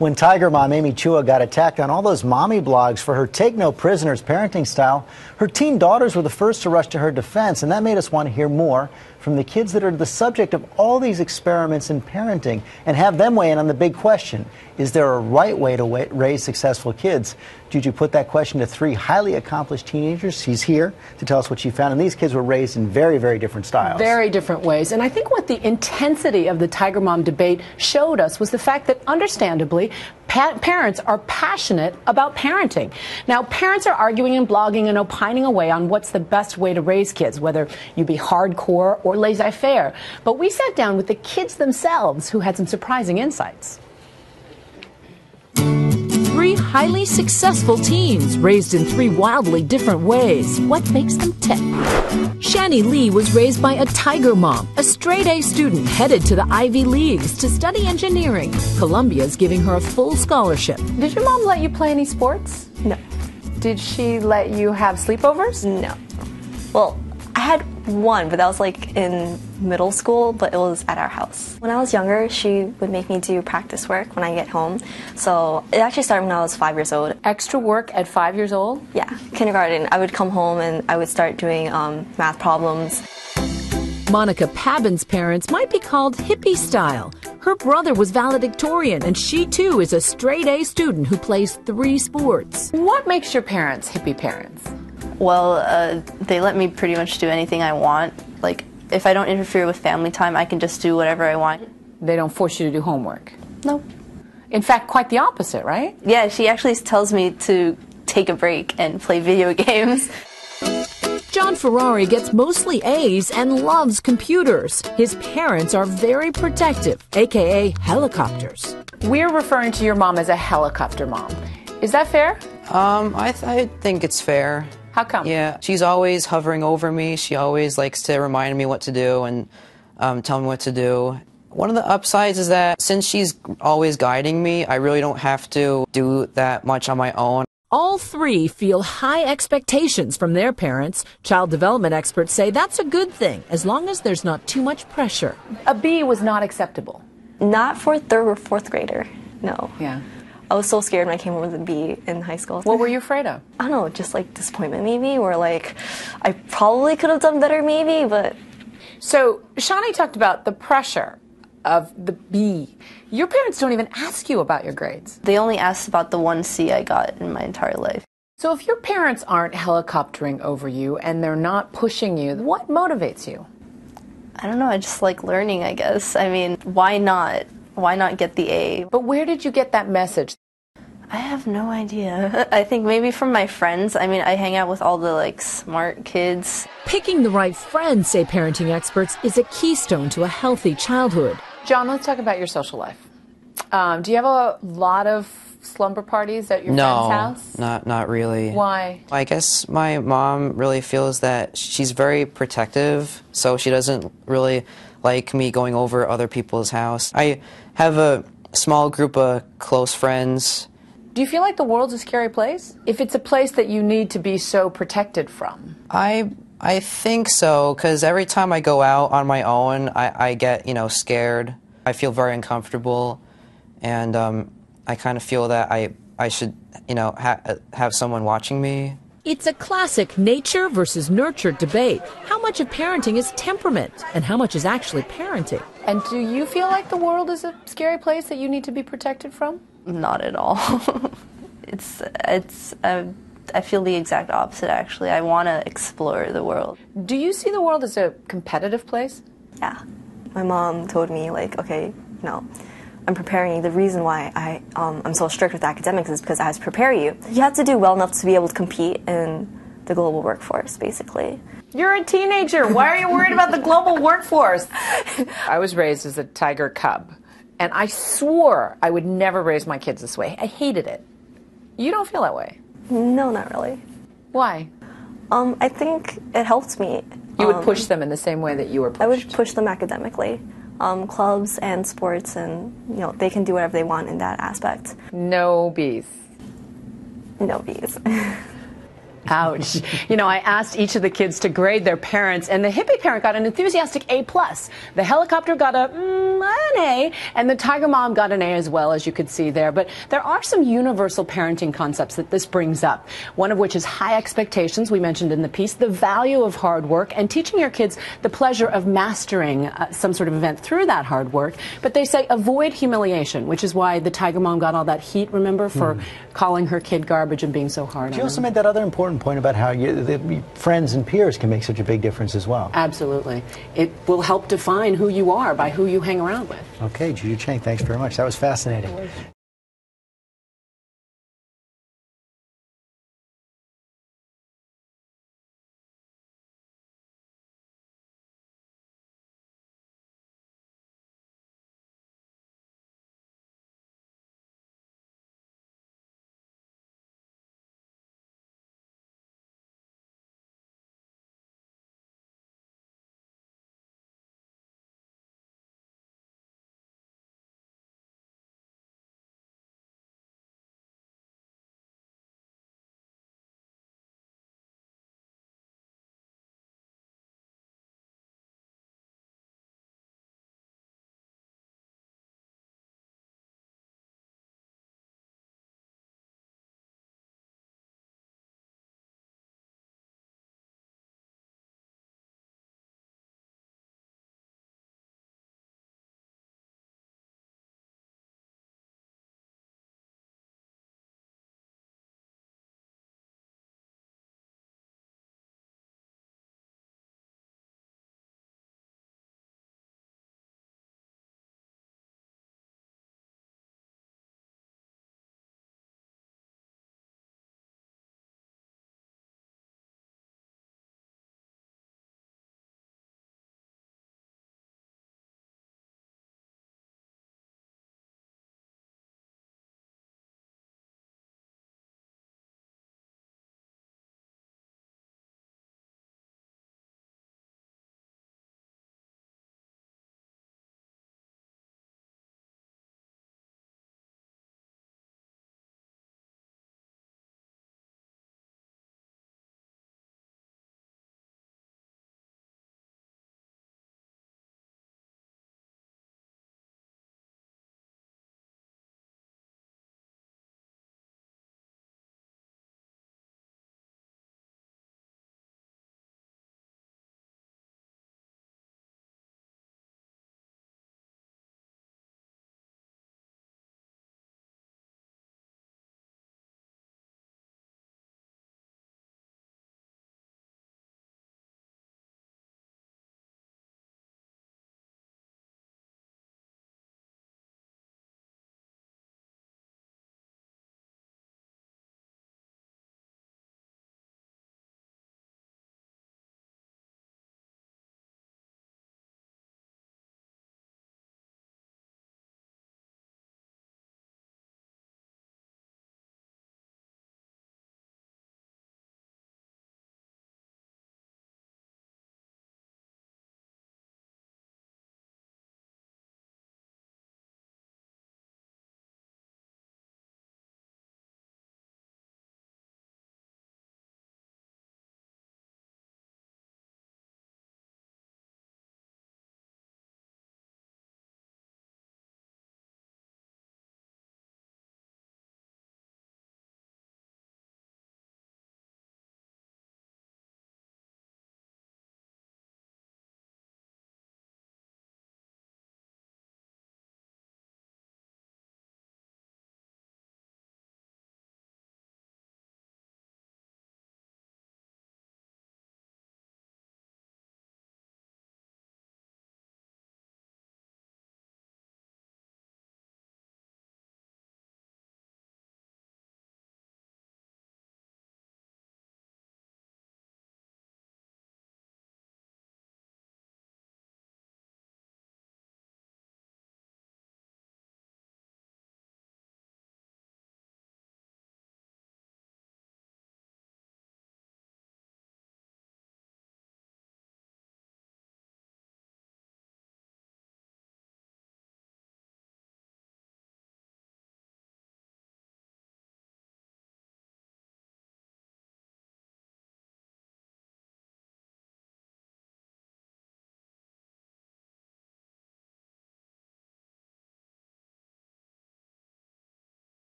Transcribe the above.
When Tiger mom Amy Chua got attacked on all those mommy blogs for her take no prisoners parenting style, her teen daughters were the first to rush to her defense, and that made us want to hear more from the kids that are the subject of all these experiments in parenting and have them weigh in on the big question: is there a right way to raise successful kids? Juju put that question to three highly accomplished teenagers. She's here to tell us what she found, and these kids were raised in very, very different styles. Very different ways. And I think what the intensity of the Tiger Mom debate showed us was the fact that, understandably, parents are passionate about parenting. Now, parents are arguing and blogging and opining away on what's the best way to raise kids, whether you be hardcore or laissez-faire. But we sat down with the kids themselves who had some surprising insights. Three highly successful teens raised in three wildly different ways. What makes them tick? Shani Lee was raised by a Tiger mom, a straight-A student headed to the Ivy Leagues to study engineering. Columbia's giving her a full scholarship. Did your mom let you play any sports? No. Did she let you have sleepovers? No. Well, I had one, but that was like in middle school, but it was at our house. When I was younger, she would make me do practice work when I get home. So it actually started when I was 5 years old. Extra work at 5 years old? Yeah, kindergarten. I would come home and I would start doing math problems. Monica Pabin's parents might be called hippie style. Her brother was valedictorian, and she too is a straight-A student who plays 3 sports. What makes your parents hippie parents? Well, they let me pretty much do anything I want. Like, if I don't interfere with family time, I can just do whatever I want. They don't force you to do homework? No. In fact, quite the opposite, right? Yeah, she actually tells me to take a break and play video games. John Ferrari gets mostly A's and loves computers. His parents are very protective, aka helicopters. We're referring to your mom as a helicopter mom. Is that fair? I think it's fair. How come? Yeah, she's always hovering over me. She always likes to remind me what to do and tell me what to do. One of the upsides is that since she's always guiding me, I really don't have to do that much on my own. All 3 feel high expectations from their parents. Child development experts say that's a good thing, as long as there's not too much pressure. A B was not acceptable. Not for 3rd or 4th grader, no. Yeah. I was so scared when I came home with a B in high school. What were you afraid of? I don't know, just like disappointment maybe, or like I probably could have done better maybe, but... So, Shani talked about the pressure of the B. Your parents don't even ask you about your grades. They only asked about the 1 C I got in my entire life. So if your parents aren't helicoptering over you and they're not pushing you, what motivates you? I don't know, I just like learning, I guess. I mean, why not? Why not get the A? But where did you get that message? I have no idea. I think maybe from my friends. I mean, I hang out with all the like smart kids. Picking the right friends, say parenting experts, is a keystone to a healthy childhood. John, let's talk about your social life. Do you have a lot of slumber parties at your friend's house? No, not really. Why? I guess my mom really feels that she's very protective, so she doesn't really like me going over other people's house. I have a small group of close friends. Do you feel like the world's a scary place? If it's a place that you need to be so protected from? I think so, because every time I go out on my own, I get, scared. I feel very uncomfortable, and I kind of feel that I should, have someone watching me. It's a classic nature versus nurture debate. How much of parenting is temperament, and how much is actually parenting? And do you feel like the world is a scary place that you need to be protected from? Not at all. I feel the exact opposite, actually. I want to explore the world. Do you see the world as a competitive place? Yeah. My mom told me, like, okay, no, I'm preparing you. The reason why I'm so strict with academics is because I have to prepare you. You have to do well enough to be able to compete in the global workforce, basically. You're a teenager. Why are you worried about the global workforce? I was raised as a tiger cub, and I swore I would never raise my kids this way. I hated it. You don't feel that way? No, not really. Why? I think it helped me. You would push them in the same way that you were pushed? I would push them academically. Clubs and sports, and they can do whatever they want in that aspect. No B's. No B's. Ouch. You know, I asked each of the kids to grade their parents, and the hippie parent got an enthusiastic A+. The helicopter got an A, and the tiger mom got an A as well, as you could see there. But there are some universal parenting concepts that this brings up, one of which is high expectations, we mentioned in the piece, the value of hard work, and teaching your kids the pleasure of mastering some sort of event through that hard work. But they say avoid humiliation, which is why the tiger mom got all that heat, remember, for calling her kid garbage and being so hard on You also them. made that other important point about how the friends and peers can make such a big difference as well. Absolutely. It will help define who you are by who you hang around with. Okay, Judy Chang, thanks very much. That was fascinating.